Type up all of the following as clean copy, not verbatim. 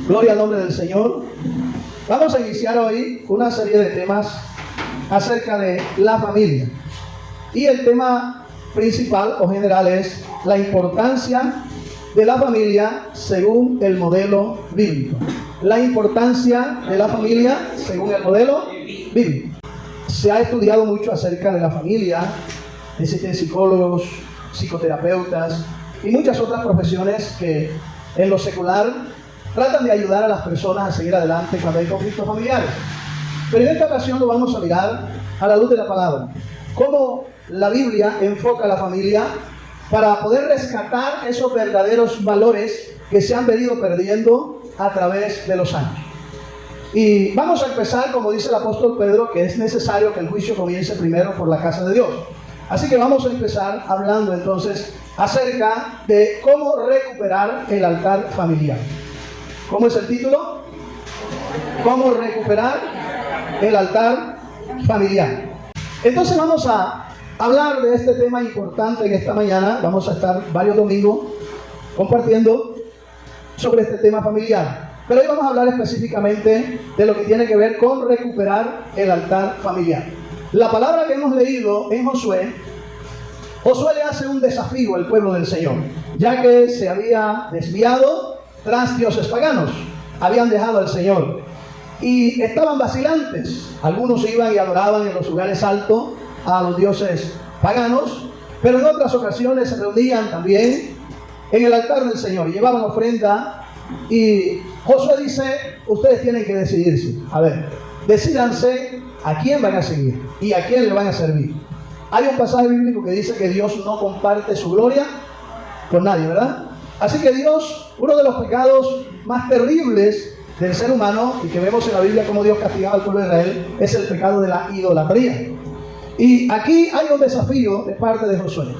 Gloria al nombre del Señor. Vamos a iniciar hoy una serie de temas acerca de la familia. Y el tema principal o general es la importancia de la familia según el modelo bíblico. La importancia de la familia según el modelo bíblico. Se ha estudiado mucho acerca de la familia. Existen psicólogos, psicoterapeutas y muchas otras profesiones que en lo secular tratan de ayudar a las personas a seguir adelante cuando hay conflictos familiares. Pero en esta ocasión lo vamos a mirar a la luz de la palabra. Cómo la Biblia enfoca a la familia para poder rescatar esos verdaderos valores que se han venido perdiendo a través de los años. Y vamos a empezar, como dice el apóstol Pedro, que es necesario que el juicio comience primero por la casa de Dios. Así que vamos a empezar hablando entonces acerca de cómo recuperar el altar familiar. ¿Cómo es el título? ¿Cómo recuperar el altar familiar? Entonces vamos a hablar de este tema importante en esta mañana. Vamos a estar varios domingos compartiendo sobre este tema familiar. Pero hoy vamos a hablar específicamente de lo que tiene que ver con recuperar el altar familiar. La palabra que hemos leído en Josué le hace un desafío al pueblo del Señor, ya que se había desviado tras dioses paganos, habían dejado al Señor y estaban vacilantes. Algunos iban y adoraban en los lugares altos a los dioses paganos, pero en otras ocasiones se reunían también en el altar del Señor y llevaban ofrenda. Y Josué dice: ustedes tienen que decidirse. A ver, decídanse a quién van a seguir y a quién le van a servir. Hay un pasaje bíblico que dice que Dios no comparte su gloria con nadie, ¿verdad? Así que Dios, uno de los pecados más terribles del ser humano, y que vemos en la Biblia cómo Dios castigaba al pueblo de Israel, es el pecado de la idolatría. Y aquí hay un desafío de parte de Josué.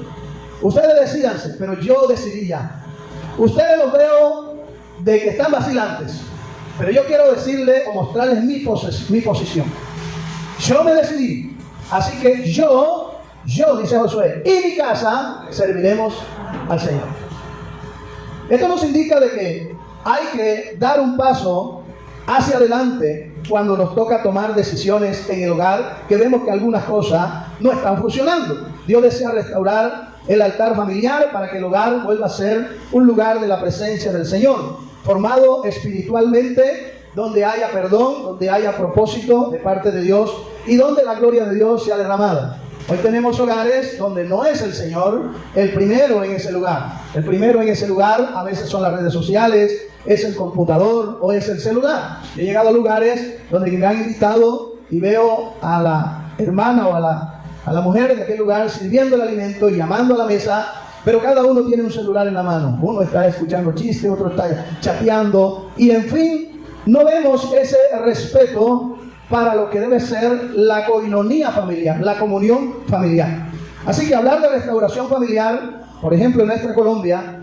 Ustedes decídanse, pero yo decidí ya. Ustedes los veo de que están vacilantes, pero yo quiero decirles o mostrarles mi posición. Yo me decidí, así que yo, dice Josué, y mi casa serviremos al Señor. Esto nos indica de que hay que dar un paso hacia adelante cuando nos toca tomar decisiones en el hogar, que vemos que algunas cosas no están funcionando. Dios desea restaurar el altar familiar para que el hogar vuelva a ser un lugar de la presencia del Señor, formado espiritualmente, donde haya perdón, donde haya propósito de parte de Dios y donde la gloria de Dios sea derramada. Hoy tenemos hogares donde no es el Señor el primero en ese lugar. El primero en ese lugar a veces son las redes sociales, es el computador o es el celular. He llegado a lugares donde me han invitado y veo a la hermana o a la mujer de aquel lugar sirviendo el alimento y llamando a la mesa, pero cada uno tiene un celular en la mano. Uno está escuchando chistes, otro está chateando y en fin, no vemos ese respeto para lo que debe ser la coinonía familiar, la comunión familiar. Así que hablar de restauración familiar, por ejemplo en nuestra Colombia,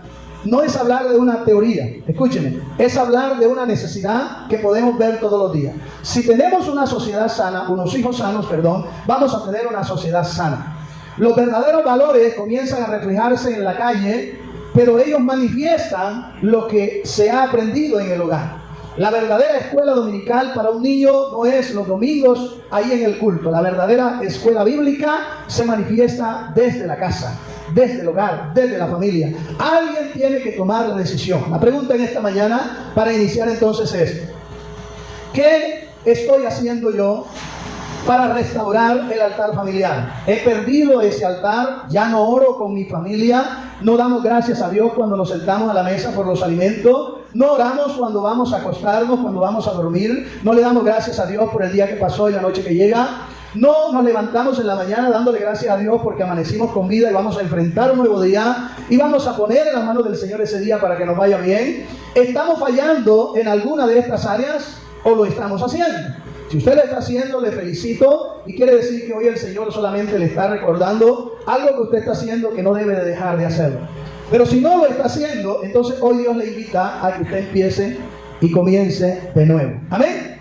no es hablar de una teoría, escúchenme, es hablar de una necesidad que podemos ver todos los días. Si tenemos una sociedad sana, unos hijos sanos, vamos a tener una sociedad sana. Los verdaderos valores comienzan a reflejarse en la calle, pero ellos manifiestan lo que se ha aprendido en el hogar. La verdadera escuela dominical para un niño no es los domingos ahí en el culto. La verdadera escuela bíblica se manifiesta desde la casa, desde el hogar, desde la familia. Alguien tiene que tomar la decisión. La pregunta en esta mañana para iniciar entonces es: ¿qué estoy haciendo yo para restaurar el altar familiar? He perdido ese altar, ya no oro con mi familia, no damos gracias a Dios cuando nos sentamos a la mesa por los alimentos, no oramos cuando vamos a acostarnos, cuando vamos a dormir, no le damos gracias a Dios por el día que pasó y la noche que llega, no nos levantamos en la mañana dándole gracias a Dios porque amanecimos con vida y vamos a enfrentar un nuevo día y vamos a poner en las manos del Señor ese día para que nos vaya bien. ¿Estamos fallando en alguna de estas áreas o lo estamos haciendo? Si usted lo está haciendo, le felicito y quiere decir que hoy el Señor solamente le está recordando algo que usted está haciendo que no debe de dejar de hacerlo. Pero si no lo está haciendo, entonces hoy Dios le invita a que usted empiece y comience de nuevo. Amén.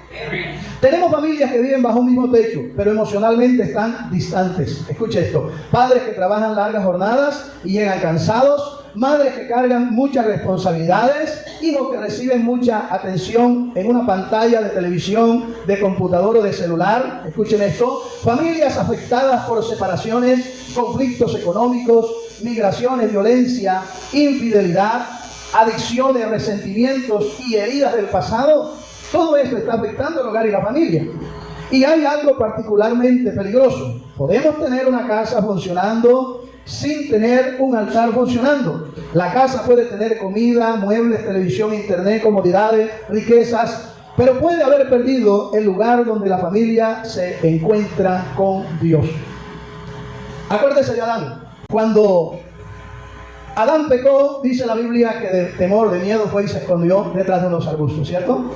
Tenemos familias que viven bajo un mismo techo, pero emocionalmente están distantes. Escuche esto: padres que trabajan largas jornadas y llegan cansados, madres que cargan muchas responsabilidades, hijos que reciben mucha atención en una pantalla de televisión, de computador o de celular. Escuchen esto: familias afectadas por separaciones, conflictos económicos, migraciones, violencia, infidelidad, adicciones, resentimientos y heridas del pasado. Todo esto está afectando el hogar y la familia. Y hay algo particularmente peligroso. Podemos tener una casa funcionando sin tener un altar funcionando. La casa puede tener comida, muebles, televisión, internet, comodidades, riquezas, pero puede haber perdido el lugar donde la familia se encuentra con Dios. Acuérdese de Adán. Cuando Adán pecó, dice la Biblia que de temor, de miedo fue y se escondió detrás de unos arbustos, ¿cierto?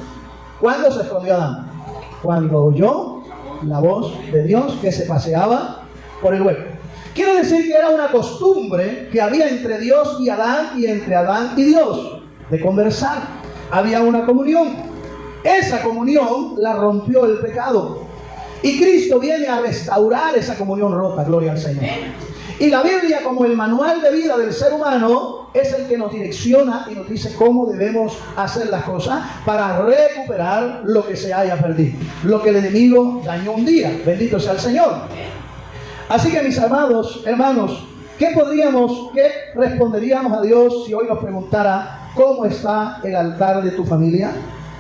¿Cuándo se escondió Adán? Cuando oyó la voz de Dios que se paseaba por el huerto. Quiere decir que era una costumbre que había entre Dios y Adán y entre Adán y Dios, de conversar. Había una comunión. Esa comunión la rompió el pecado. Y Cristo viene a restaurar esa comunión rota, gloria al Señor. Y la Biblia, como el manual de vida del ser humano, es el que nos direcciona y nos dice cómo debemos hacer las cosas para recuperar lo que se haya perdido, lo que el enemigo dañó un día. Bendito sea el Señor. Así que, mis amados hermanos, ¿qué responderíamos a Dios si hoy nos preguntara cómo está el altar de tu familia?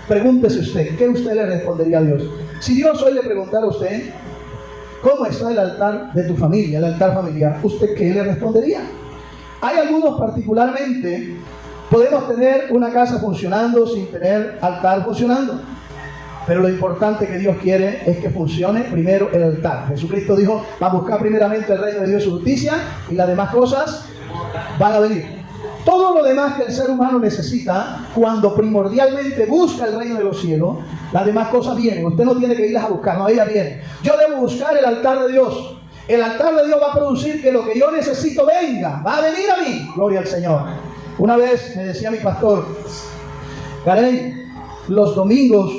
Pregúntese usted, ¿qué usted le respondería a Dios? Si Dios hoy le preguntara a usted cómo está el altar de tu familia, el altar familiar, ¿usted qué le respondería? Hay algunos particularmente, podemos tener una casa funcionando sin tener altar funcionando. Pero lo importante que Dios quiere es que funcione primero el altar. Jesucristo dijo: va a buscar primeramente el reino de Dios y su justicia, y las demás cosas van a venir. Todo lo demás que el ser humano necesita, cuando primordialmente busca el reino de los cielos, las demás cosas vienen. Usted no tiene que irlas a buscar, no, ellas vienen. Yo debo buscar el altar de Dios. El altar de Dios va a producir que lo que yo necesito venga, va a venir a mí. Gloria al Señor. Una vez me decía mi pastor: Carey, los domingos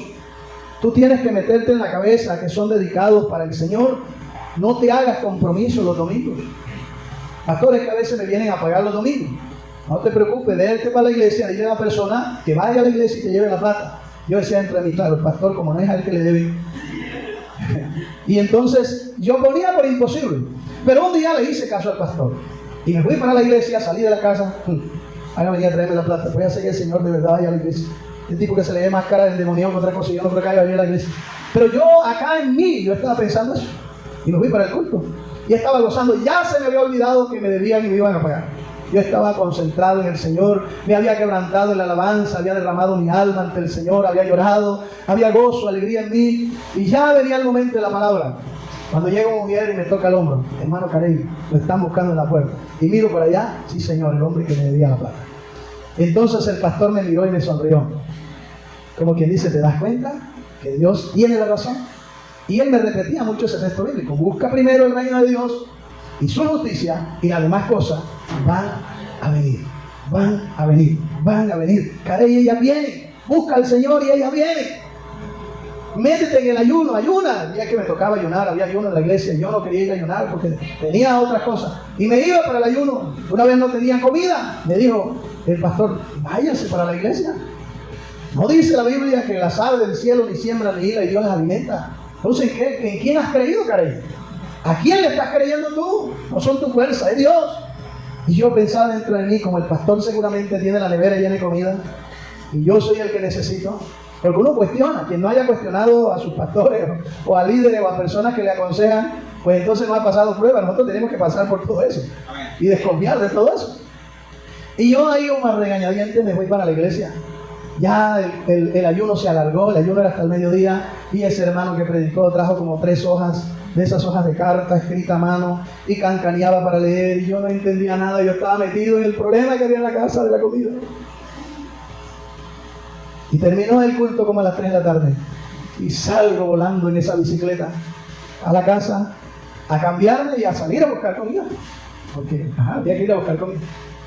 tú tienes que meterte en la cabeza que son dedicados para el Señor. No te hagas compromiso los domingos. Pastores que a veces me vienen a pagar los domingos. No te preocupes, vete para la iglesia, dile a la persona que vaya a la iglesia y te lleve la plata. Yo decía entre mí, claro, el pastor, como no es a él que le debe. Y entonces yo ponía por imposible. Pero un día le hice caso al pastor. Y me fui para la iglesia, salí de la casa. Ahora venía a traerme la plata. Voy a hacer que el Señor de verdad vaya a la iglesia. El tipo que se le ve más cara del demonio que otra cosa, y yo no creo que vaya a venir a la iglesia. Pero yo acá en mí, yo estaba pensando eso. Y me fui para el culto. Y estaba gozando. Ya se me había olvidado que me debían y me iban a pagar. Yo estaba concentrado en el Señor, me había quebrantado en la alabanza, había derramado mi alma ante el Señor, había llorado, había gozo, alegría en mí, y ya venía el momento de la palabra. Cuando llega una mujer y me toca el hombro: hermano Carey, lo están buscando en la puerta. Y miro por allá: sí, Señor, el hombre que me debía la plata. Entonces el pastor me miró y me sonrió, como quien dice: ¿te das cuenta que Dios tiene la razón? Y él me repetía mucho ese texto bíblico: busca primero el reino de Dios y su justicia, y las demás cosas van a venir, van a venir, van a venir. Carey, ella viene. Busca al Señor y ella viene. Métete en el ayuno, ayuna. El día que me tocaba ayunar, había ayuno en la iglesia, yo no quería ir a ayunar porque tenía otras cosas. Y me iba para el ayuno. Una vez no tenía comida, me dijo el pastor: váyase para la iglesia. ¿No dice la Biblia que las aves del cielo ni siembran ni hilan y Dios las alimenta? Entonces, ¿en quién has creído, Carey? ¿A quién le estás creyendo tú? No son tu fuerza, es Dios. Y yo pensaba dentro de mí, como el pastor seguramente tiene la nevera llena de comida y yo soy el que necesito. Porque uno cuestiona. Quien no haya cuestionado a sus pastores o a líderes o a personas que le aconsejan, pues entonces no ha pasado prueba. Nosotros tenemos que pasar por todo eso y desconfiar de todo eso. Y yo ahí, como a regañadientes, me voy para la iglesia. Ya el ayuno se alargó, el ayuno era hasta el mediodía, y ese hermano que predicó trajo como 3 hojas, de esas hojas de carta escrita a mano, y cancaneaba para leer, y yo no entendía nada. Yo estaba metido en el problema que había en la casa de la comida. Y terminó el culto como a las 3 de la tarde, y salgo volando en esa bicicleta a la casa a cambiarme y a salir a buscar comida, porque había que ir a buscar comida.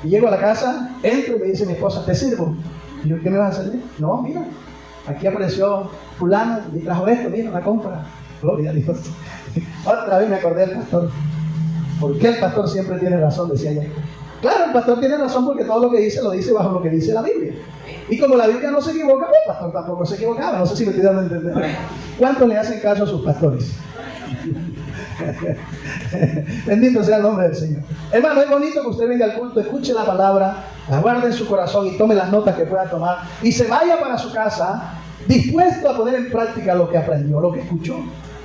Y llego a la casa, entro y me dice mi esposa: ¿te sirvo? Y yo: ¿qué me vas a servir? No, mira, aquí apareció fulano y trajo esto, mira, la compra. Gloria a Dios. Otra vez me acordé del pastor. ¿Por qué el pastor siempre tiene razón? Decía yo. Claro, el pastor tiene razón porque todo lo que dice lo dice bajo lo que dice la Biblia. Y como la Biblia no se equivoca, pues el pastor tampoco se equivocaba. No sé si me estoy dando a entender. ¿Cuántos le hacen caso a sus pastores? Bendito sea el nombre del Señor. Hermano, es bonito que usted venga al culto, escuche la palabra, la guarde en su corazón y tome las notas que pueda tomar y se vaya para su casa dispuesto a poner en práctica lo que aprendió, lo que escuchó.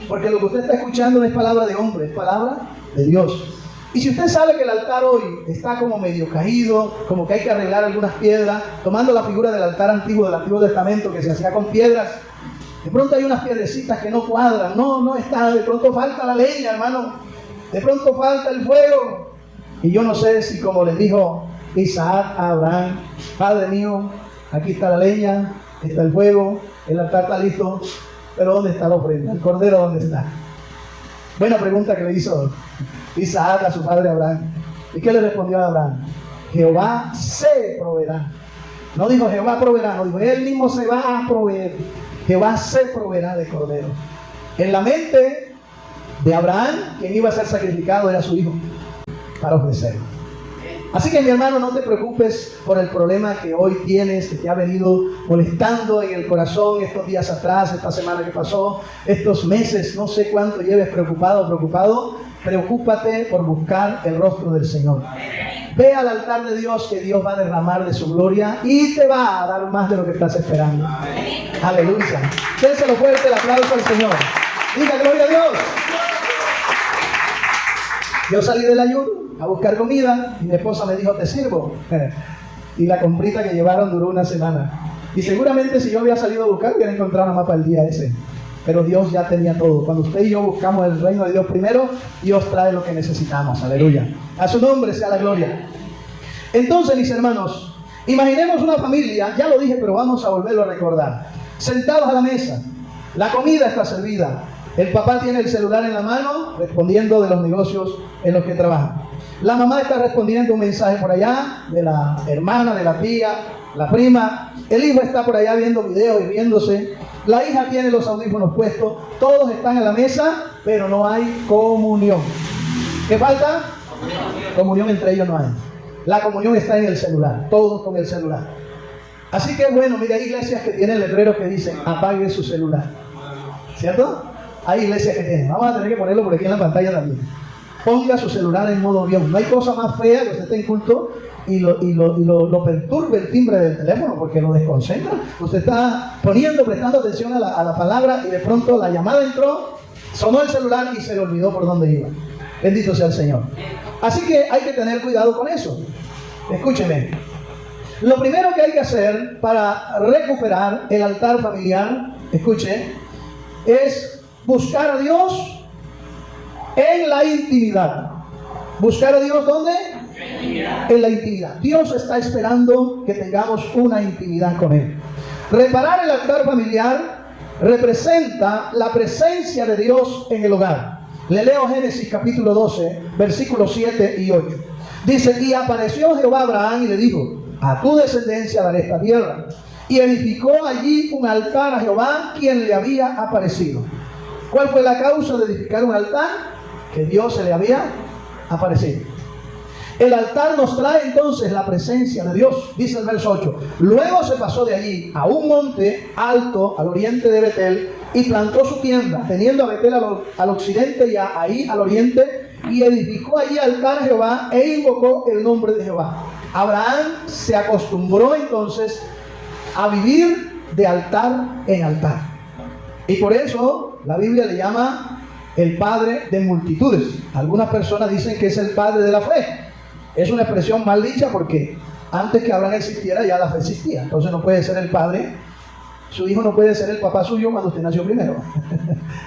Porque lo que usted está escuchando no es palabra de hombre, es palabra de Dios. Y si usted sabe que el altar hoy está como medio caído, como que hay que arreglar algunas piedras, tomando la figura del altar antiguo del Antiguo Testamento que se hacía con piedras, de pronto hay unas piedrecitas que no cuadran, no está, de pronto falta la leña, hermano, de pronto falta el fuego. Y yo no sé si como les dijo Isaac a Abraham, Padre mío, aquí está la leña, está el fuego, el altar está listo, pero ¿dónde está la ofrenda? ¿El cordero dónde está? Buena pregunta que le hizo Isaac a su padre Abraham. ¿Y qué le respondió a Abraham? Jehová se proveerá. No dijo Jehová proveerá, no dijo, él mismo se va a proveer. Jehová se proveerá de cordero. En la mente de Abraham, quien iba a ser sacrificado era su hijo para ofrecerlo. Así que mi hermano, no te preocupes por el problema que hoy tienes, que te ha venido molestando en el corazón estos días atrás, esta semana que pasó, estos meses, no sé cuánto lleves preocupado. Preocúpate por buscar el rostro del Señor. Ve al altar de Dios, que Dios va a derramar de su gloria y te va a dar más de lo que estás esperando. Aleluya. Déselo fuerte el aplauso al Señor. Diga gloria a Dios. Yo salí del ayuno a buscar comida y mi esposa me dijo, te sirvo. Y la comprita que llevaron duró una semana. Y seguramente si yo había salido a buscar, hubiera encontrado nada más para el día ese. Pero Dios ya tenía todo. Cuando usted y yo buscamos el reino de Dios primero, Dios trae lo que necesitamos. Aleluya. A su nombre sea la gloria. Entonces, mis hermanos, imaginemos una familia, ya lo dije, pero vamos a volverlo a recordar. Sentados a la mesa, la comida está servida. El papá tiene el celular en la mano, respondiendo de los negocios en los que trabaja. La mamá está respondiendo un mensaje por allá, de la hermana, de la tía, la prima. El hijo está por allá viendo videos y riéndose. La hija tiene los audífonos puestos. Todos están a la mesa, pero no hay comunión. ¿Qué falta? Comunión entre ellos no hay. La comunión está en el celular, todos con el celular. Así que bueno, mira, hay iglesias que tienen letreros que dicen apague su celular. ¿Cierto? Hay iglesias que tienen. Vamos a tener que ponerlo por aquí en la pantalla también. Ponga su celular en modo avión. No hay cosa más fea que usted esté en culto y lo perturbe el timbre del teléfono porque lo desconcentra. Usted está prestando atención a la palabra y de pronto la llamada entró, sonó el celular y se le olvidó por dónde iba. Bendito sea el Señor. Así que hay que tener cuidado con eso. Escúcheme. Lo primero que hay que hacer para recuperar el altar familiar, escuche, es buscar a Dios en la intimidad. ¿Buscar a Dios dónde? En la intimidad. Dios está esperando que tengamos una intimidad con Él. Reparar el altar familiar representa la presencia de Dios en el hogar. Le leo Génesis capítulo 12, versículos 7 y 8. Dice, y apareció Jehová a Abraham y le dijo, a tu descendencia daré esta tierra. Y edificó allí un altar a Jehová, quien le había aparecido. ¿Cuál fue la causa de edificar un altar? Que Dios se le había aparecido. El altar nos trae entonces la presencia de Dios, dice el verso 8. Luego se pasó de allí a un monte alto al oriente de Betel y plantó su tienda, teniendo a Betel al occidente y a Ahí al oriente, y edificó allí altar a Jehová e invocó el nombre de Jehová. Abraham se acostumbró entonces a vivir de altar en altar. Y por eso la Biblia le llama el padre de multitudes. Algunas personas dicen que es el padre de la fe. Es una expresión mal dicha porque antes que Abraham existiera ya la fe existía. Entonces no puede ser el padre. Su hijo no puede ser el papá suyo cuando usted nació primero.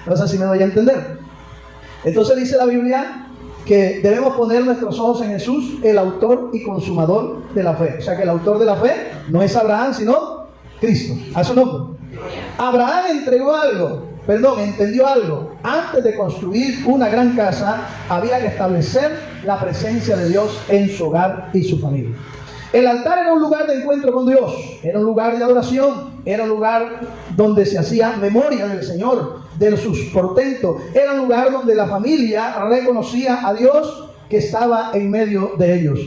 No sé si me doy a entender. Entonces dice la Biblia que debemos poner nuestros ojos en Jesús, el autor y consumador de la fe. O sea que el autor de la fe no es Abraham, sino Cristo. A su nombre. Abraham entendió algo. Antes de construir una gran casa, había que establecer la presencia de Dios en su hogar y su familia. El altar era un lugar de encuentro con Dios, era un lugar de adoración, era un lugar donde se hacía memoria del Señor, de sus portentos, era un lugar donde la familia reconocía a Dios que estaba en medio de ellos.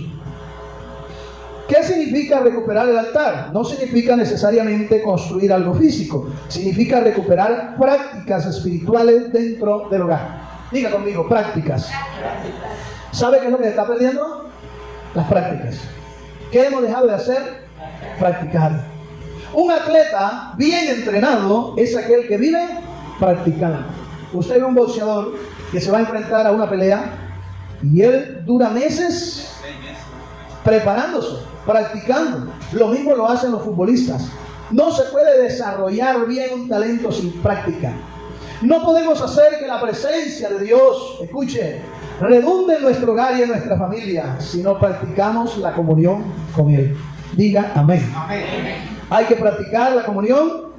¿Qué significa recuperar el altar? No significa necesariamente construir algo físico. Significa recuperar prácticas espirituales dentro del hogar. Diga conmigo, prácticas. ¿Sabe qué es lo que se está perdiendo? Las prácticas. ¿Qué hemos dejado de hacer? Practicar. Un atleta bien entrenado es aquel que vive practicando. Usted ve un boxeador que se va a enfrentar a una pelea y él dura meses preparándose, practicando. Lo mismo lo hacen los futbolistas. No se puede desarrollar bien un talento sin práctica. No podemos hacer que la presencia de Dios, escuche, redunde en nuestro hogar y en nuestra familia si no practicamos la comunión con Él. Diga amén. Amén. Hay que practicar la comunión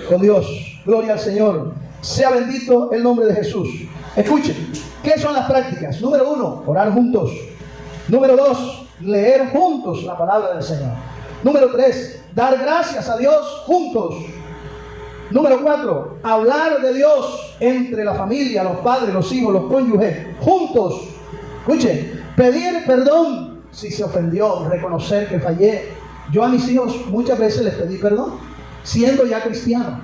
con Dios. Gloria al Señor. Sea bendito el nombre de Jesús. Escuchen, ¿qué son las prácticas? Número 1, orar juntos. Número 2, leer juntos la palabra del Señor. Número 3, dar gracias a Dios juntos. Número 4, hablar de Dios entre la familia, los padres, los hijos, los cónyuges, juntos. Escuchen, pedir perdón si se ofendió, reconocer que fallé. Yo a mis hijos muchas veces les pedí perdón, siendo ya cristiano.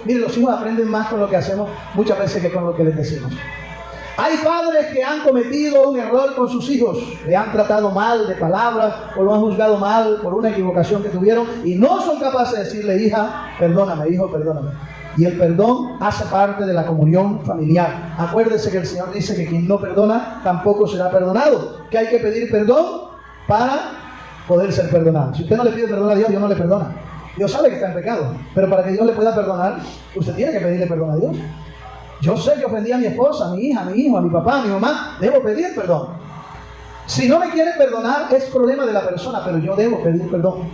Miren, los hijos aprenden más con lo que hacemos muchas veces que con lo que les decimos. Hay padres que han cometido un error con sus hijos, le han tratado mal de palabras o lo han juzgado mal por una equivocación que tuvieron y no son capaces de decirle, hija, perdóname, hijo, perdóname. Y el perdón hace parte de la comunión familiar. Acuérdese que el Señor dice que quien no perdona tampoco será perdonado, que hay que pedir perdón para poder ser perdonado. Si usted no le pide perdón a Dios, Dios no le perdona. Dios sabe que está en pecado, pero para que Dios le pueda perdonar, usted tiene que pedirle perdón a Dios. Yo sé que ofendí a mi esposa, a mi hija, a mi hijo, a mi papá, a mi mamá. Debo pedir perdón. Si no me quieren perdonar, es problema de la persona, pero yo debo pedir perdón.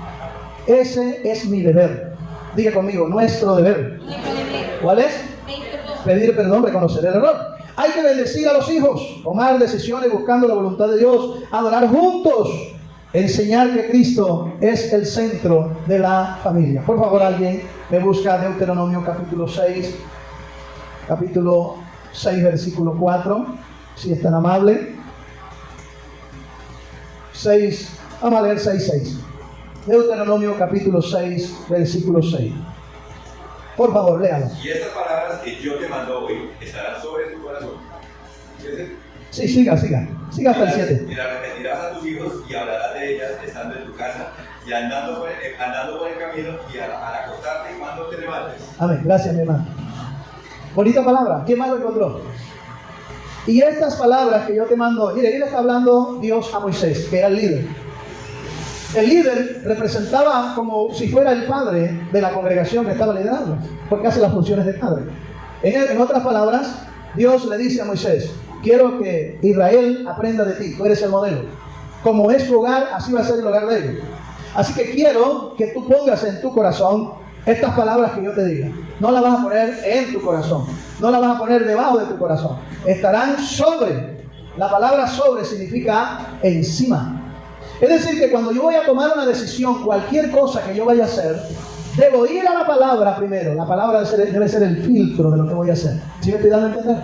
Ese es mi deber. Diga conmigo, nuestro deber. ¿Cuál es? Pedir perdón, reconocer el error. Hay que bendecir a los hijos, tomar decisiones buscando la voluntad de Dios, adorar juntos, enseñar que Cristo es el centro de la familia. Por favor, alguien me busca Deuteronomio capítulo 6. Capítulo 6, versículo 4, si es tan amable. 6, vamos a leer 6. Deuteronomio capítulo 6, versículo 6. Por favor, léalo. Y estas palabras que yo te mando hoy estarán sobre tu corazón. Sí, siga hasta el 7. Y las repetirás a tus hijos y hablarás de ellas estando en tu casa y andando por el camino y al acostarte y cuando te levantes. Amén, gracias mi hermano. Bonita palabra. ¿Quién más lo encontró? Y estas palabras que yo te mando, mire, ahí le está hablando Dios a Moisés, que era el líder. El líder representaba como si fuera el padre de la congregación que estaba liderando, porque hace las funciones de padre. En otras palabras, Dios le dice a Moisés, quiero que Israel aprenda de ti, tú eres el modelo. Como es su hogar, así va a ser el hogar de ellos. Así que quiero que tú pongas en tu corazón estas palabras que yo te diga. No las vas a poner en tu corazón, no las vas a poner debajo de tu corazón, estarán sobre. La palabra sobre significa encima. Es decir, que cuando yo voy a tomar una decisión, cualquier cosa que yo vaya a hacer, debo ir a la palabra primero. La palabra debe ser el filtro de lo que voy a hacer. ¿Sí me estoy dando a entender?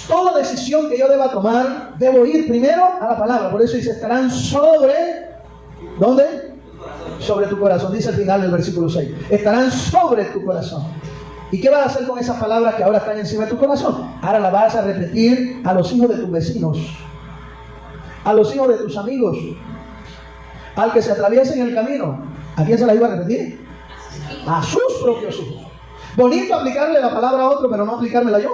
Toda decisión que yo deba tomar, debo ir primero a la palabra. Por eso dice, estarán sobre, ¿dónde? Sobre tu corazón, dice al final del versículo 6. Estarán sobre tu corazón. ¿Y qué vas a hacer con esas palabras que ahora están encima de tu corazón? Ahora las vas a repetir a los hijos de tus vecinos, a los hijos de tus amigos, al que se atraviese en el camino. ¿A quién se las iba a repetir? A sus propios hijos. Bonito aplicarle la palabra a otro, pero no aplicármela yo.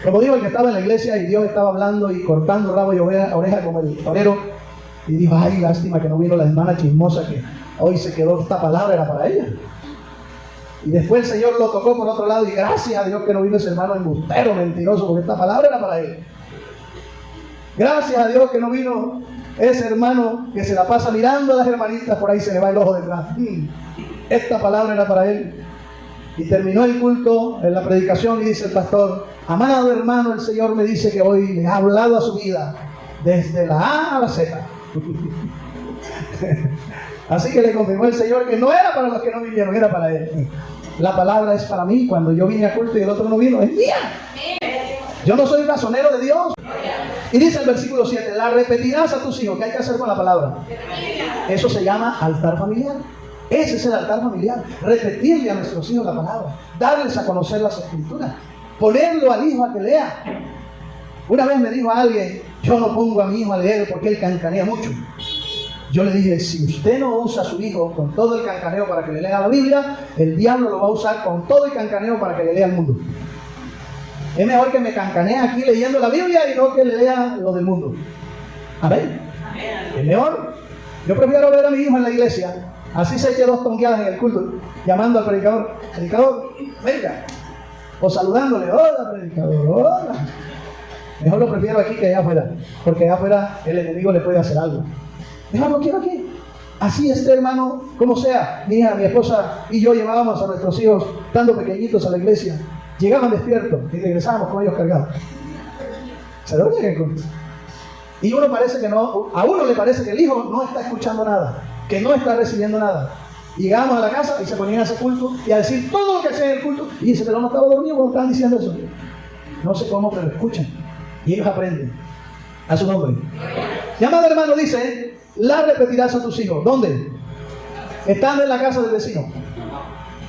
Como digo, el que estaba en la iglesia y Dios estaba hablando y cortando rabo y oreja como el torero. Y dijo, ay, lástima que no vino la hermana chismosa que hoy se quedó, esta palabra era para ella. Y después el Señor lo tocó por otro lado y gracias a Dios que no vino ese hermano embustero, mentiroso, porque esta palabra era para él. Gracias a Dios que no vino ese hermano que se la pasa mirando a las hermanitas, por ahí se le va el ojo detrás. Esta palabra era para él. Y terminó el culto, en la predicación, y dice el pastor, amado hermano, el Señor me dice que hoy le ha hablado a su vida, desde la A a la Z. Así que le confirmó el Señor que no era para los que no vinieron, era para él. La palabra es para mí. Cuando yo vine a culto y el otro no vino, es mía. Yo no soy razonero de Dios. Y dice el versículo 7, la repetirás a tus hijos. ¿Qué hay que hacer con la palabra? Eso se llama altar familiar. Ese es el altar familiar. Repetirle a nuestros hijos la palabra. Darles a conocer las escrituras. Ponerlo al hijo a que lea. Una vez me dijo alguien, yo no pongo a mi hijo a leer porque él cancanea mucho. Yo le dije, si usted no usa a su hijo con todo el cancaneo para que le lea la Biblia, el diablo lo va a usar con todo el cancaneo para que le lea el mundo. Es mejor que me cancanee aquí leyendo la Biblia y no que le lea lo del mundo. Amén. Es mejor. Yo prefiero ver a mi hijo en la iglesia, así se eche 2 tonqueadas en el culto, llamando al predicador. Predicador, venga. O saludándole, hola predicador, hola. Mejor lo prefiero aquí que allá afuera, porque allá afuera el enemigo le puede hacer algo. Mejor lo quiero aquí. Así hermano, como sea. Mi hija, mi esposa y yo llevábamos a nuestros hijos, estando pequeñitos, a la iglesia. Llegaban despiertos y regresábamos con ellos cargados. Se dormían en el culto. Y uno parece que no, a uno le parece que el hijo no está escuchando nada, que no está recibiendo nada. Llegábamos a la casa y se ponían a hacer culto y a decir todo lo que hacía en el culto. Y dice, pero no estaba dormido cuando estaban diciendo eso. No sé cómo, pero escuchan. Y ellos aprenden. A su nombre. Mi amado hermano dice, la repetirás a tus hijos. ¿Dónde? Estando en la casa del vecino.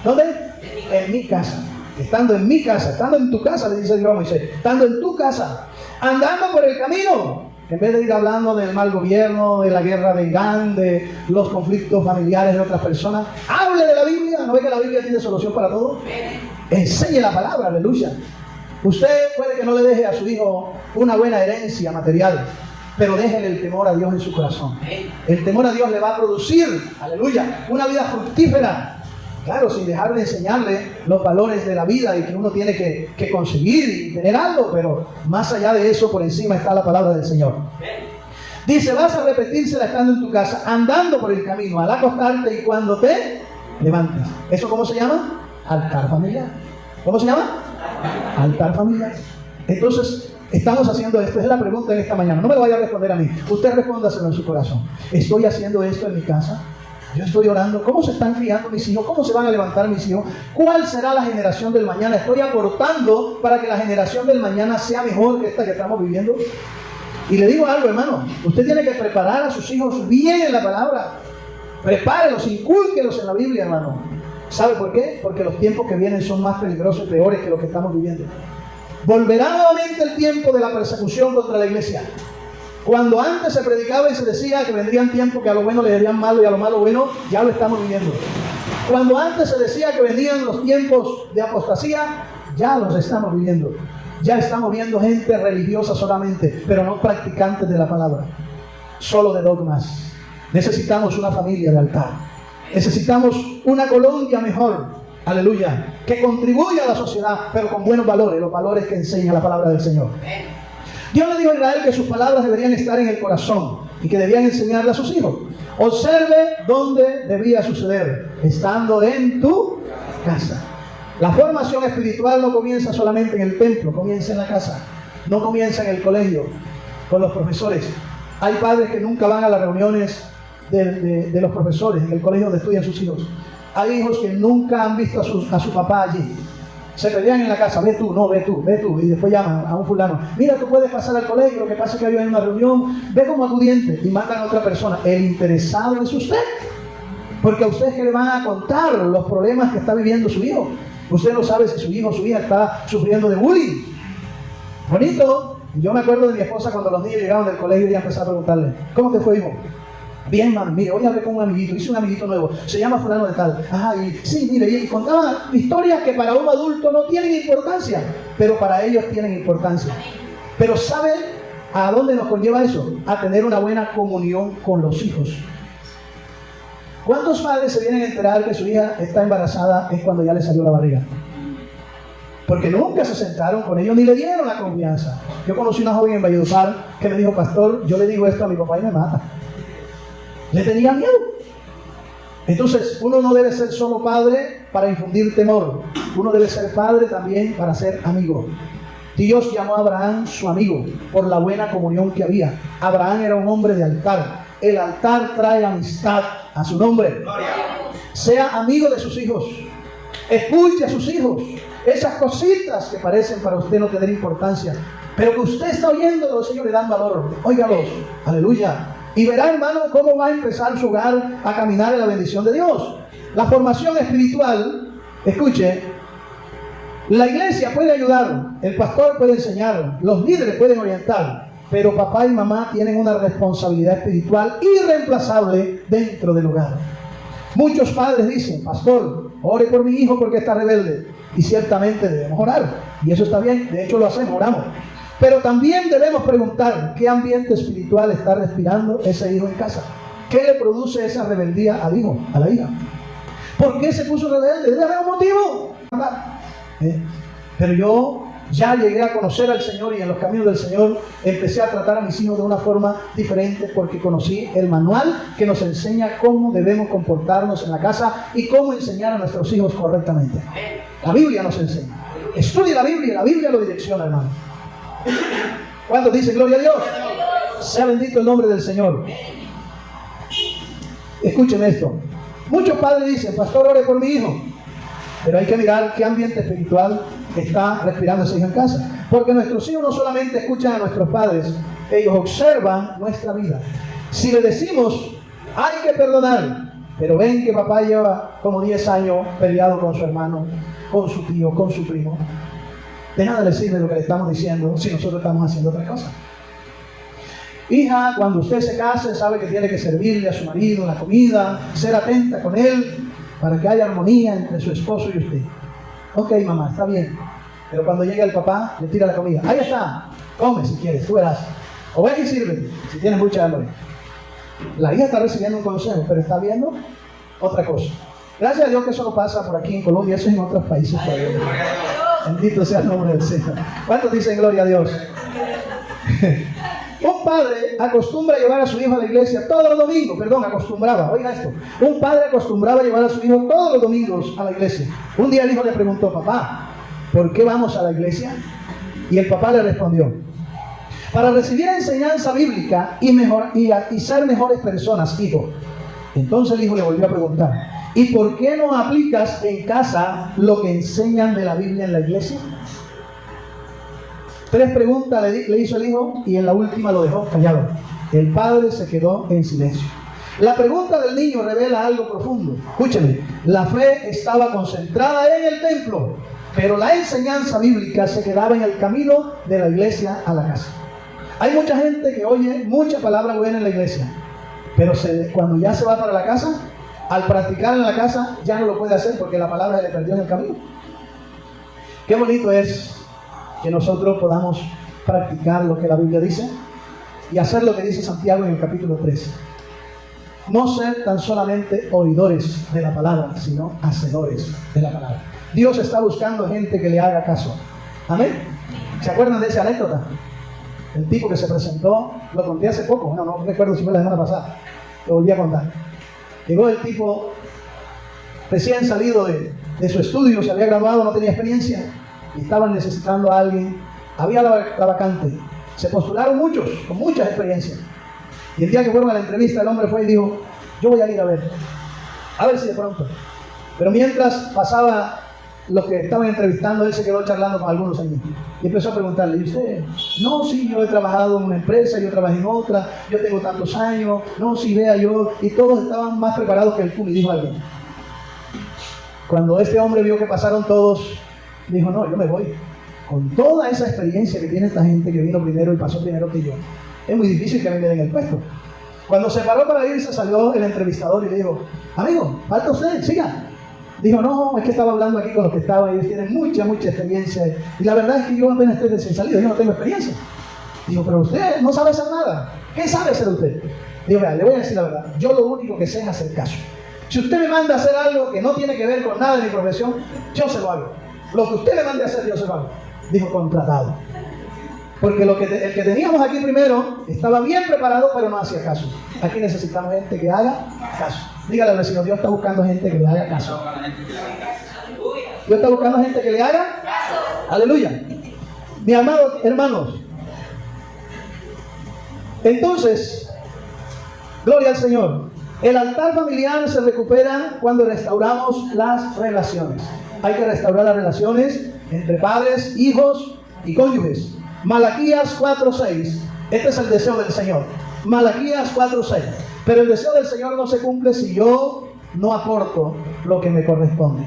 ¿Dónde? En mi casa. Estando en mi casa, estando en tu casa, le dice Dios a Moisés, estando en tu casa, andando por el camino, en vez de ir hablando del mal gobierno, de la guerra de Irán, de los conflictos familiares de otras personas, hable de la Biblia. ¿No ve que la Biblia tiene solución para todo? Enseñe la palabra, aleluya. Usted puede que no le deje a su hijo una buena herencia material, pero déjele el temor a Dios en su corazón. El temor a Dios le va a producir, aleluya, una vida fructífera. Claro, sin dejar de enseñarle los valores de la vida y que uno tiene que conseguir y tener algo, pero más allá de eso, por encima está la palabra del Señor. Dice, vas a repetírsela estando en tu casa, andando por el camino, al acostarte y cuando te levantes. ¿Eso cómo se llama? Altar familiar. ¿Cómo se llama? Altar familiar. Entonces, estamos haciendo esto. Es la pregunta en esta mañana. No me lo vaya a responder a mí. Usted respóndaselo en su corazón. ¿Estoy haciendo esto en mi casa? Yo estoy orando. ¿Cómo se están criando mis hijos? ¿Cómo se van a levantar mis hijos? ¿Cuál será la generación del mañana? ¿Estoy aportando para que la generación del mañana sea mejor que esta que estamos viviendo? Y le digo algo, hermano. Usted tiene que preparar a sus hijos bien en la palabra. Prepárelos, incúlquelos en la Biblia, hermano. ¿Sabe por qué? Porque los tiempos que vienen son más peligrosos y peores que los que estamos viviendo. Volverá nuevamente el tiempo de la persecución contra la iglesia. Cuando antes se predicaba y se decía que vendrían tiempos que a lo bueno le darían malo y a lo malo bueno, ya lo estamos viviendo. Cuando antes se decía que vendrían los tiempos de apostasía, ya los estamos viviendo. Ya estamos viendo gente religiosa solamente, pero no practicantes de la palabra, solo de dogmas. Necesitamos una familia de altar. Necesitamos una Colombia mejor, aleluya, que contribuya a la sociedad, pero con buenos valores, los valores que enseña la palabra del Señor. Dios le dijo a Israel que sus palabras deberían estar en el corazón y que debían enseñarle a sus hijos. Observe dónde debía suceder, estando en tu casa. La formación espiritual no comienza solamente en el templo, comienza en la casa, no comienza en el colegio, con los profesores. Hay padres que nunca van a las reuniones de los profesores en el colegio donde estudian sus hijos. Hay hijos que nunca han visto a su papá allí. Se pelean en la casa, ve tú, no, ve tú, y después llaman a un fulano, mira, tú puedes pasar al colegio, lo que pasa es que había una reunión, ve como acudiente, y mandan a otra persona. El interesado es usted, porque a usted es que le van a contar los problemas que está viviendo su hijo. Usted no sabe si su hijo o su hija está sufriendo de bullying. Bonito. Yo me acuerdo de mi esposa cuando los niños llegaban del colegio y ella empezaba a preguntarle, ¿cómo te fue, hijo? Bien, mami, mire, hoy hablé con un amiguito, hice un amiguito nuevo, se llama fulano de tal. Ajá, y sí, mire, y contaba historias que para un adulto no tienen importancia, pero para ellos tienen importancia. Pero ¿sabe a dónde nos conlleva eso? A tener una buena comunión con los hijos. ¿Cuántos padres se vienen a enterar que su hija está embarazada es cuando ya le salió la barriga? Porque nunca se sentaron con ellos ni le dieron la confianza. Yo conocí una joven en Valledupar que me dijo, pastor, yo le digo esto a mi papá y me mata. Le tenía miedo. Entonces, uno no debe ser solo padre para infundir temor. Uno debe ser padre también para ser amigo. Dios llamó a Abraham su amigo por la buena comunión que había. Abraham era un hombre de altar. El altar trae amistad a su nombre. Sea amigo de sus hijos. Escuche a sus hijos. Esas cositas que parecen para usted no tener importancia, pero que usted está oyendo, los Señor le dan valor. Óigalos. Aleluya. Y verá, hermano, cómo va a empezar su hogar a caminar en la bendición de Dios. La formación espiritual, escuche, la iglesia puede ayudar, el pastor puede enseñar, los líderes pueden orientar, pero papá y mamá tienen una responsabilidad espiritual irreemplazable dentro del hogar. Muchos padres dicen: pastor, ore por mi hijo porque está rebelde. Y ciertamente debemos orar, y eso está bien, de hecho lo hacemos, oramos. Pero también debemos preguntar: ¿qué ambiente espiritual está respirando ese hijo en casa? ¿Qué le produce esa rebeldía al hijo, a la hija? ¿Por qué se puso rebelde? Debe haber un motivo. Pero yo ya llegué a conocer al Señor, y en los caminos del Señor empecé a tratar a mis hijos de una forma diferente, porque conocí el manual que nos enseña cómo debemos comportarnos en la casa y cómo enseñar a nuestros hijos correctamente. La Biblia nos enseña. Estudie la Biblia lo direcciona, hermano. ¿Cuántos dicen gloria a Dios? Sea bendito el nombre del Señor. Escúcheme esto. Muchos padres dicen: pastor, ore por mi hijo. Pero hay que mirar qué ambiente espiritual está respirando ese hijo en casa. Porque nuestros hijos no solamente escuchan a nuestros padres, ellos observan nuestra vida. Si le decimos: hay que perdonar, pero ven que papá lleva como 10 años peleado con su hermano, con su tío, con su primo, de nada le sirve lo que le estamos diciendo si nosotros estamos haciendo otra cosa. Hija, cuando usted se case, sabe que tiene que servirle a su marido la comida, ser atenta con él, para que haya armonía entre su esposo y usted. Ok, mamá, está bien. Pero cuando llega el papá, le tira la comida. Ahí está, come si quieres, tú verás. O ven y sirve, si tienes mucha hambre. La hija está recibiendo un consejo, pero está viendo otra cosa. Gracias a Dios que eso no pasa por aquí en Colombia, eso es en otros países todavía. Bendito sea el nombre del Señor. ¿Cuántos dicen gloria a Dios? Un padre acostumbra llevar a su hijo a la iglesia todos los domingos. Acostumbraba, oiga esto. Un padre acostumbraba llevar a su hijo todos los domingos a la iglesia. Un día el hijo le preguntó: papá, ¿por qué vamos a la iglesia? Y el papá le respondió: para recibir enseñanza bíblica y ser mejores personas, hijo. Entonces el hijo le volvió a preguntar: ¿y por qué no aplicas en casa lo que enseñan de la Biblia en la iglesia? 3 preguntas le hizo el hijo, y en la última lo dejó callado. El padre se quedó en silencio. La pregunta del niño revela algo profundo. Escúcheme, la fe estaba concentrada en el templo, pero la enseñanza bíblica se quedaba en el camino de la iglesia a la casa. Hay mucha gente que oye mucha palabra buena en la iglesia, pero cuando ya se va para la casa, al practicar en la casa, ya no lo puede hacer porque la palabra se le perdió en el camino. Qué bonito es que nosotros podamos practicar lo que la Biblia dice y hacer lo que dice Santiago en el capítulo 3. No ser tan solamente oidores de la palabra, sino hacedores de la palabra. Dios está buscando gente que le haga caso. Amén. ¿Se acuerdan de esa anécdota? El tipo que se presentó, lo conté hace poco, no recuerdo si fue la semana pasada, lo volví a contar. Llegó el tipo recién salido de su estudio, se había graduado, no tenía experiencia, y estaban necesitando a alguien. Había la vacante. Se postularon muchos, con muchas experiencias. Y el día que fueron a la entrevista, el hombre fue y dijo: yo voy a ir a ver si de pronto. Pero mientras pasaba los que estaban entrevistando, él se quedó charlando con algunos allí. Y empezó a preguntarle: ¿y usted? No, sí, yo he trabajado en una empresa, yo trabajé en otra, yo tengo tantos años, no, sí, vea yo. Y todos estaban más preparados que el culo, y dijo alguien. Cuando este hombre vio que pasaron todos, dijo: no, yo me voy. Con toda esa experiencia que tiene esta gente que vino primero y pasó primero que yo, es muy difícil que a mí me den el puesto. Cuando se paró para irse, salió el entrevistador y le dijo: amigo, falta usted, siga. Dijo: no, es que estaba hablando aquí con los que estaban, ellos tienen mucha experiencia, y la verdad es que yo apenas estoy recién salido, yo no tengo experiencia. Dijo: pero usted no sabe hacer nada. ¿Qué sabe hacer usted? Dijo: vea, le voy a decir la verdad, yo lo único que sé es hacer caso. Si usted me manda a hacer algo que no tiene que ver con nada de mi profesión, yo se lo hago. Lo que usted me mande a hacer, yo se lo hago. Dijo: contratado. Porque el que teníamos aquí primero estaba bien preparado, pero no hacía caso. Aquí necesitamos gente que haga caso. Dígale al vecino: Dios está buscando gente que le haga caso. Dios está buscando gente que le haga caso. Aleluya. Mis amados hermanos, entonces, gloria al Señor. El altar familiar se recupera cuando restauramos las relaciones. Hay que restaurar las relaciones entre padres, hijos y cónyuges. Malaquías 4:6. Este es el deseo del Señor. Malaquías 4:6. Pero el deseo del Señor no se cumple si yo no aporto lo que me corresponde.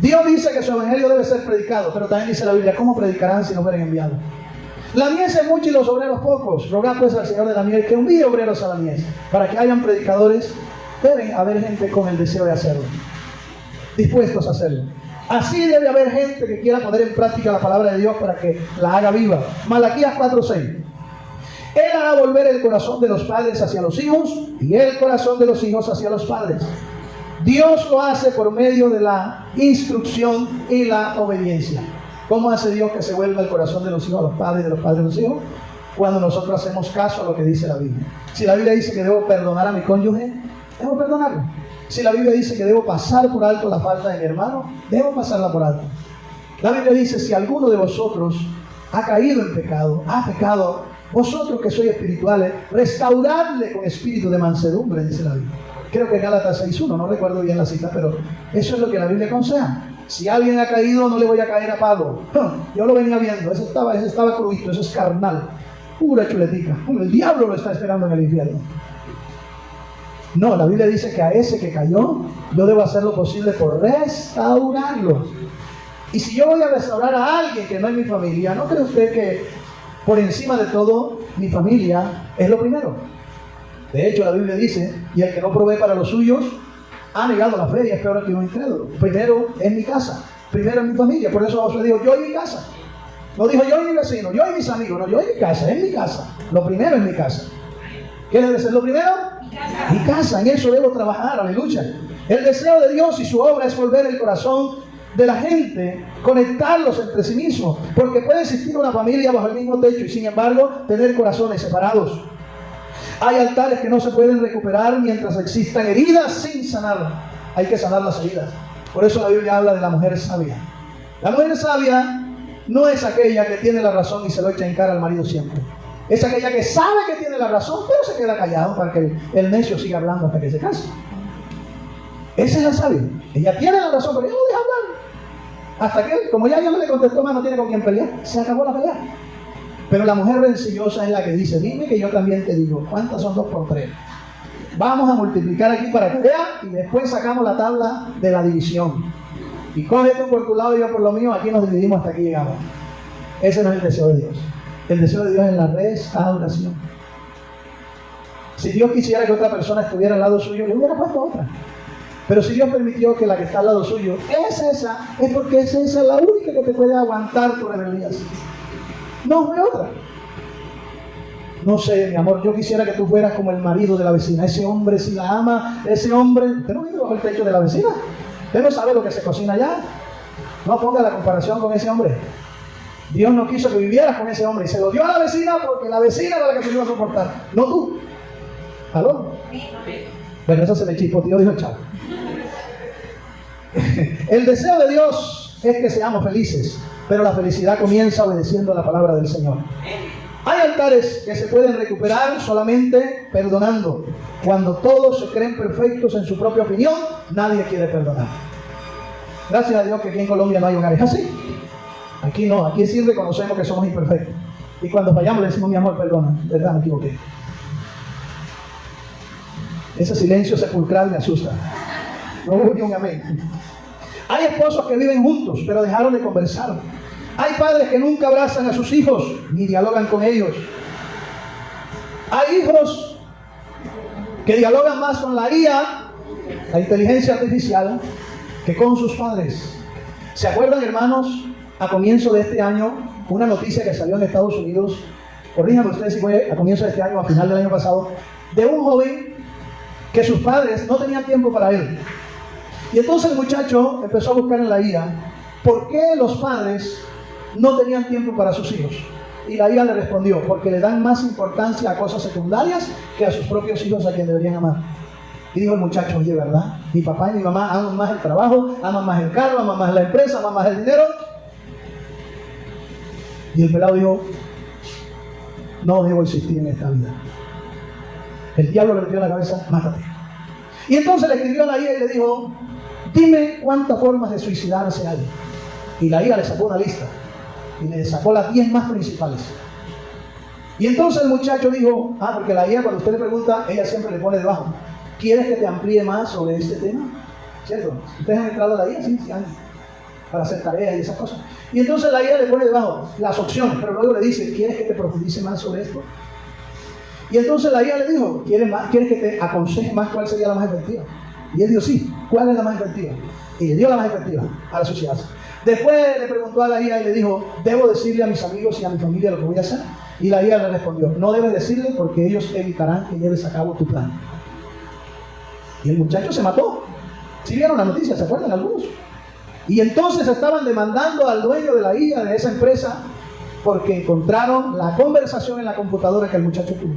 Dios dice que su evangelio debe ser predicado, pero también dice la Biblia, ¿cómo predicarán si no fueren enviados? La mies es mucha y los obreros pocos. Rogad pues al Señor de la mies que envíe obreros a la mies. Para que hayan predicadores, deben haber gente con el deseo de hacerlo, dispuestos a hacerlo. Así debe haber gente que quiera poner en práctica la palabra de Dios para que la haga viva. Malaquías 4:6. Él hará volver el corazón de los padres hacia los hijos y el corazón de los hijos hacia los padres. Dios lo hace por medio de la instrucción y la obediencia. ¿Cómo hace Dios que se vuelva el corazón de los hijos a los padres y de los padres a los hijos? Cuando nosotros hacemos caso a lo que dice la Biblia. Si la Biblia dice que debo perdonar a mi cónyuge, debo perdonarlo. Si la Biblia dice que debo pasar por alto la falta de mi hermano, debo pasarla por alto. La Biblia dice, si alguno de vosotros ha caído en pecado, ha pecado, vosotros que sois espirituales, restauradle con espíritu de mansedumbre, dice la Biblia. Creo que Gálatas 6:1, no recuerdo bien la cita, pero eso es lo que la Biblia aconseja. Si alguien ha caído, no le voy a caer a palo. Yo lo venía viendo, ese estaba crudito, eso es carnal, pura chuletica. El diablo lo está esperando en el infierno. No, la Biblia dice que a ese que cayó, yo debo hacer lo posible por restaurarlo. Y si yo voy a restaurar a alguien que no es mi familia, ¿no cree usted que por encima de todo, mi familia es lo primero? De hecho, la Biblia dice, y el que no provee para los suyos, ha negado la fe y es peor que un incrédulo. Primero es mi casa, primero es mi familia. Por eso Josué dijo, yo y mi casa. No dijo yo y mi vecino, yo y mis amigos, no, yo y mi casa, es mi casa. Lo primero es mi casa. ¿Qué debe ser lo primero? Mi casa, en eso debo trabajar, aleluya. El deseo de Dios y su obra es volver el corazón de la gente, conectarlos entre sí mismos, porque puede existir una familia bajo el mismo techo y sin embargo tener corazones separados. Hay altares que no se pueden recuperar mientras existan heridas sin sanar. Hay que sanar las heridas. Por eso la Biblia habla de la mujer sabia. La mujer sabia no es aquella que tiene la razón y se lo echa en cara al marido siempre. Es aquella que sabe que tiene la razón, pero se queda callado para que el necio siga hablando hasta que se case. Esa es la sabia. Ella tiene la razón, pero ella no deja hablar. Hasta que, como ya Dios no le contestó más, no tiene con quién pelear. Se acabó la pelea. Pero la mujer rencillosa es la que dice, dime que yo también te digo, ¿cuántas son 2 por 3? Vamos a multiplicar aquí para que vean y después sacamos la tabla de la división. Y coge tú por tu lado y yo por lo mío, aquí nos dividimos, hasta aquí llegamos. Ese no es el deseo de Dios. El deseo de Dios es la restauración. Si Dios quisiera que otra persona estuviera al lado suyo, le hubiera puesto otra. Pero si Dios permitió que la que está al lado suyo es esa, es porque es esa la única que te puede aguantar tu rebeldía. No hay otra. No sé, mi amor, yo quisiera que tú fueras como el marido de la vecina. Ese hombre, si la ama, ese hombre, ¿usted no vive bajo el techo de la vecina? ¿Usted no sabe lo que se cocina allá? No ponga la comparación con ese hombre. Dios no quiso que vivieras con ese hombre y se lo dio a la vecina porque la vecina era la que se iba a soportar, no tú. ¿Aló? Bueno, eso se le chispoteó, dijo chao. El deseo de Dios es que seamos felices, pero la felicidad comienza obedeciendo a la palabra del Señor. Hay altares que se pueden recuperar solamente perdonando. Cuando todos se creen perfectos en su propia opinión, nadie quiere perdonar. Gracias a Dios que aquí en Colombia no hay hogares así. Aquí no, aquí sí reconocemos que somos imperfectos. Y cuando fallamos le decimos, mi amor, perdona, verdad, me equivoqué. Ese silencio sepulcral me asusta. No hubo un amén. Hay esposos que viven juntos, pero dejaron de conversar. Hay padres que nunca abrazan a sus hijos, ni dialogan con ellos. Hay hijos que dialogan más con la IA, la inteligencia artificial, que con sus padres. ¿Se acuerdan, hermanos, a comienzo de este año, una noticia que salió en Estados Unidos, corríjanme ustedes si fue a comienzo de este año o a final del año pasado, de un joven que sus padres no tenían tiempo para él? Y entonces el muchacho empezó a buscar en la IA por qué los padres no tenían tiempo para sus hijos. Y la IA le respondió, porque le dan más importancia a cosas secundarias que a sus propios hijos, a quien deberían amar. Y dijo el muchacho, oye, ¿verdad? Mi papá y mi mamá aman más el trabajo, aman más el carro, aman más la empresa, aman más el dinero. Y el pelado dijo, no debo existir en esta vida. El diablo le metió en la cabeza, mátate. Y entonces le escribió a la IA y le dijo, dime cuántas formas de suicidarse hay. Y la hija le sacó una lista y le sacó las 10 más principales. Y entonces el muchacho dijo, porque la hija cuando usted le pregunta, ella siempre le pone debajo, ¿quieres que te amplíe más sobre este tema? ¿Cierto? ¿Ustedes han entrado a la hija? Sí, años, para hacer tareas y esas cosas. Y entonces la hija le pone debajo las opciones, pero luego le dice, ¿quieres que te profundice más sobre esto? Y entonces la hija le dijo, ¿quieres que te aconseje más cuál sería la más efectiva? Y él dijo, sí, ¿cuál es la más efectiva? Y le dio la más efectiva a la sociedad. Después le preguntó a la hija y le dijo, ¿debo decirle a mis amigos y a mi familia lo que voy a hacer? Y la hija le respondió, no debes decirle porque ellos evitarán que lleves a cabo tu plan. Y el muchacho se mató. ¿Sí vieron la noticia? ¿Se acuerdan algunos? Y entonces estaban demandando al dueño de la hija de esa empresa porque encontraron la conversación en la computadora que el muchacho tuvo.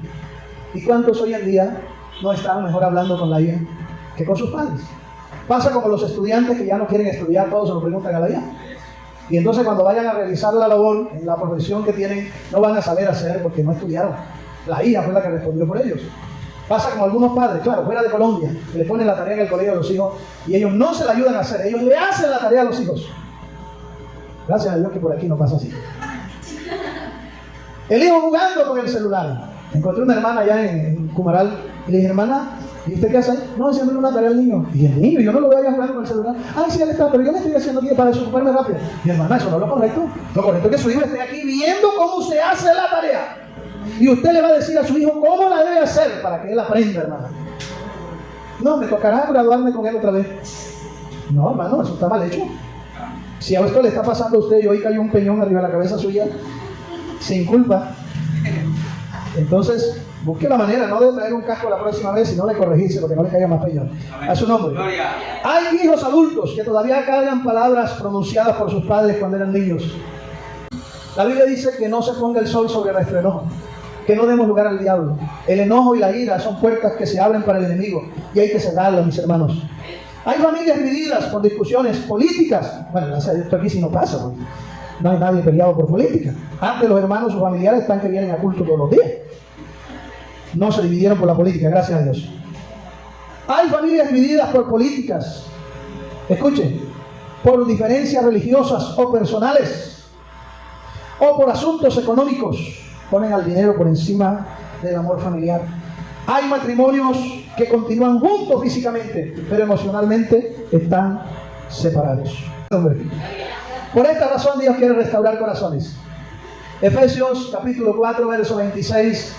¿Y cuántos hoy en día no están mejor hablando con la hija que con sus padres? Pasa como los estudiantes que ya no quieren estudiar, todos se lo preguntan a la hija. Y entonces cuando vayan a realizar la labor en la profesión que tienen, no van a saber hacer porque no estudiaron. La hija fue la que respondió por ellos. Pasa como algunos padres, claro, fuera de Colombia, que le ponen la tarea en el colegio a los hijos y ellos no se la ayudan a hacer, ellos le hacen la tarea a los hijos. Gracias a Dios que por aquí no pasa así. El hijo jugando con el celular. Encontré una hermana allá en Cumaral y le dije, hermana, ¿y usted qué hace ahí? No, haciéndole una tarea al niño. Y el niño, yo no lo voy a ir jugando con el celular. Ay, sí, él está, pero yo le estoy haciendo aquí para desocuparme rápido. Y hermana, eso no es lo correcto. Lo correcto es que su hijo esté aquí viendo cómo se hace la tarea. Y usted le va a decir a su hijo cómo la debe hacer para que él aprenda, hermana. No, me tocará graduarme con él otra vez. No, hermano, eso está mal hecho. Si a esto le está pasando a usted y hoy cayó un peñón arriba de la cabeza suya, sin culpa, entonces busque la manera, no de traer un casco la próxima vez y no le corregirse porque no le caiga más peñón. A su nombre. Hay hijos adultos que todavía cargan palabras pronunciadas por sus padres cuando eran niños. La Biblia dice que no se ponga el sol sobre nuestro enojo, que no demos lugar al diablo. El enojo y la ira son puertas que se abren para el enemigo y hay que cerrarlas, mis hermanos. Hay familias divididas por discusiones políticas. Bueno, esto aquí sí no pasa, porque no hay nadie peleado por política. Antes los hermanos o familiares están que vienen a culto todos los días. No se dividieron por la política, gracias a Dios. Hay familias divididas por políticas. Escuchen, por diferencias religiosas o personales, o por asuntos económicos. Ponen al dinero por encima del amor familiar. Hay matrimonios que continúan juntos físicamente, pero emocionalmente están separados. Por esta razón Dios quiere restaurar corazones. Efesios capítulo 4, verso 26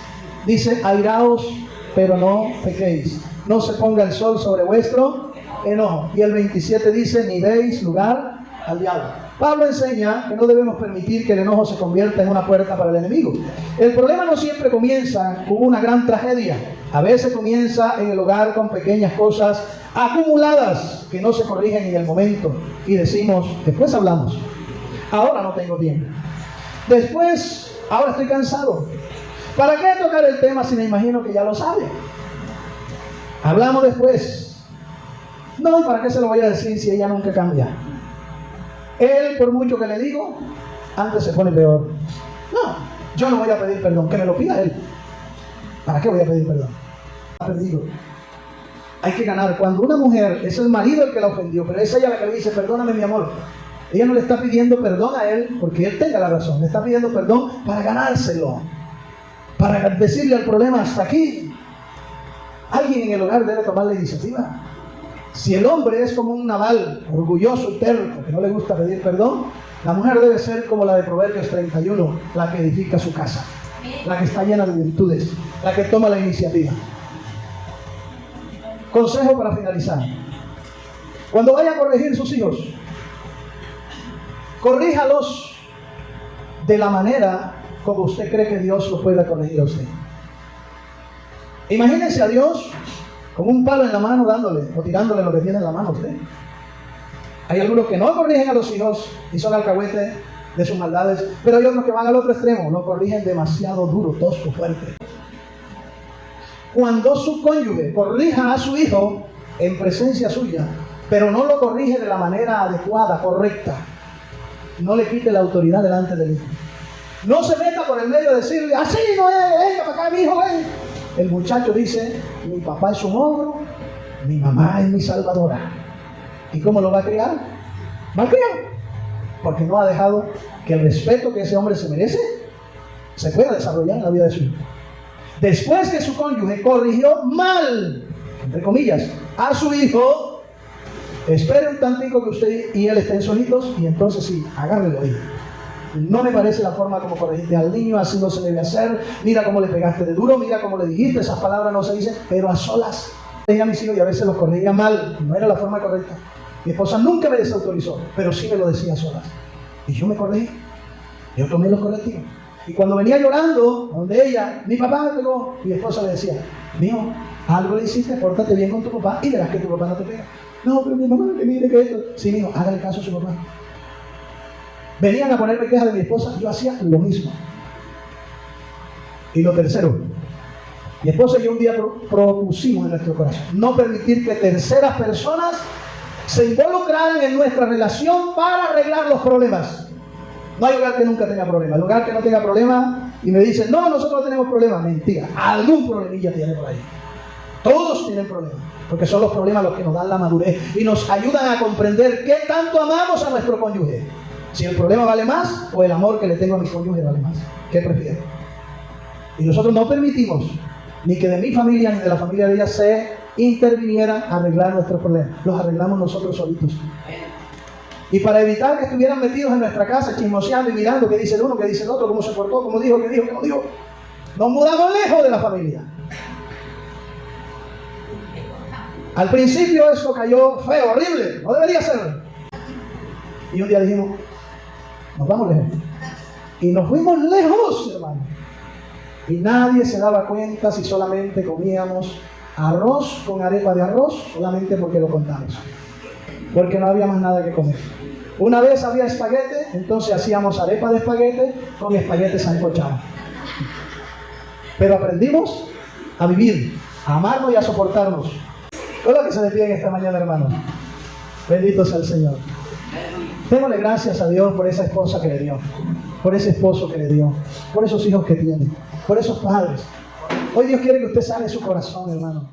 dice, airaos, pero no pequéis. No se ponga el sol sobre vuestro enojo. Y el 27 dice, ni deis lugar al diablo. Pablo enseña que no debemos permitir que el enojo se convierta en una puerta para el enemigo. El problema no siempre comienza con una gran tragedia. A veces comienza en el hogar con pequeñas cosas acumuladas que no se corrigen en el momento. Y decimos, después hablamos. Ahora no tengo tiempo. Después, ahora estoy cansado. ¿Para qué tocar el tema si me imagino que ya lo sabe? Hablamos después. No, ¿y para qué se lo voy a decir si ella nunca cambia? Él, por mucho que le digo, antes se pone peor. No, yo no voy a pedir perdón, que me lo pida él. ¿Para qué voy a pedir perdón? Ha perdido. Hay que ganar. Cuando una mujer, es el marido el que la ofendió, pero es ella la que le dice, perdóname mi amor. Ella no le está pidiendo perdón a él porque él tenga la razón. Le está pidiendo perdón para ganárselo. Para decirle al problema, hasta aquí. Alguien en el hogar debe tomar la iniciativa. Si el hombre es como un naval, orgulloso y terco, que no le gusta pedir perdón, la mujer debe ser como la de Proverbios 31, la que edifica su casa, la que está llena de virtudes, la que toma la iniciativa. Consejo para finalizar. Cuando vaya a corregir sus hijos, corríjalos de la manera como usted cree que Dios lo pueda corregir a usted. Imagínense a Dios con un palo en la mano dándole o tirándole lo que tiene en la mano a usted. Hay algunos que no corrigen a los hijos y son alcahuetes de sus maldades, pero hay otros que van al otro extremo, lo corrigen demasiado duro, tosco, fuerte. Cuando su cónyuge corrija a su hijo en presencia suya, pero no lo corrige de la manera adecuada, correcta, no le quite la autoridad delante del hijo. No se meta por el medio de decirle, así no es, venga para acá mi hijo, ven. El muchacho dice, mi papá es un ogro, mi mamá es mi salvadora. ¿Y cómo lo va a criar? Malcriado. Porque no ha dejado que el respeto que ese hombre se merece se pueda desarrollar en la vida de su hijo. Después que su cónyuge corrigió mal, entre comillas, a su hijo, espere un tantico que usted y él estén solitos y entonces sí, agárrelo ahí. No me parece la forma como corregiste al niño, así no se debe hacer. Mira cómo le pegaste de duro, mira cómo le dijiste, esas palabras no se dicen, pero a solas. Ella a mis hijos y a veces los corregía mal, no era la forma correcta. Mi esposa nunca me desautorizó, pero sí me lo decía a solas. Y yo me corregí, yo tomé los correctivos. Y cuando venía llorando, donde ella, mi papá me pegó, mi esposa le decía, mijo, algo le hiciste, pórtate bien con tu papá y verás que tu papá no te pega. No, pero mi mamá, que mire que esto. Sí, mijo, hágale caso a su papá. Venían a ponerme quejas de mi esposa, yo hacía lo mismo. Y lo tercero, mi esposa y yo un día propusimos en nuestro corazón no permitir que terceras personas se involucraran en nuestra relación para arreglar los problemas. No hay hogar que nunca tenga problemas. El hogar que no tenga problemas y me dicen, no, nosotros no tenemos problemas. Mentira, algún problemilla tiene por ahí. Todos tienen problemas, porque son los problemas los que nos dan la madurez y nos ayudan a comprender qué tanto amamos a nuestro cónyuge. Si el problema vale más o el amor que le tengo a mi cónyuge vale más. ¿Qué prefiero? Y nosotros no permitimos ni que de mi familia ni de la familia de ella se intervinieran a arreglar nuestros problemas. Los arreglamos nosotros solitos. Y para evitar que estuvieran metidos en nuestra casa, chismoseando y mirando qué dice el uno, qué dice el otro, cómo se portó, cómo dijo, qué dijo, qué no dijo, nos mudamos lejos de la familia. Al principio esto cayó feo, horrible, no debería ser. Y un día dijimos, nos vamos lejos. Y nos fuimos lejos, hermano. Y nadie se daba cuenta si solamente comíamos arroz con arepa de arroz, solamente porque lo contamos. Porque no había más nada que comer. Una vez había espaguete, entonces hacíamos arepa de espaguete con espaguete sancochado. Pero aprendimos a vivir, a amarnos y a soportarnos. Todo lo que se despide esta mañana, hermano. Bendito sea el Señor. Démosle gracias a Dios por esa esposa que le dio, por ese esposo que le dio, por esos hijos que tiene, por esos padres. Hoy Dios quiere que usted sane su corazón, hermano.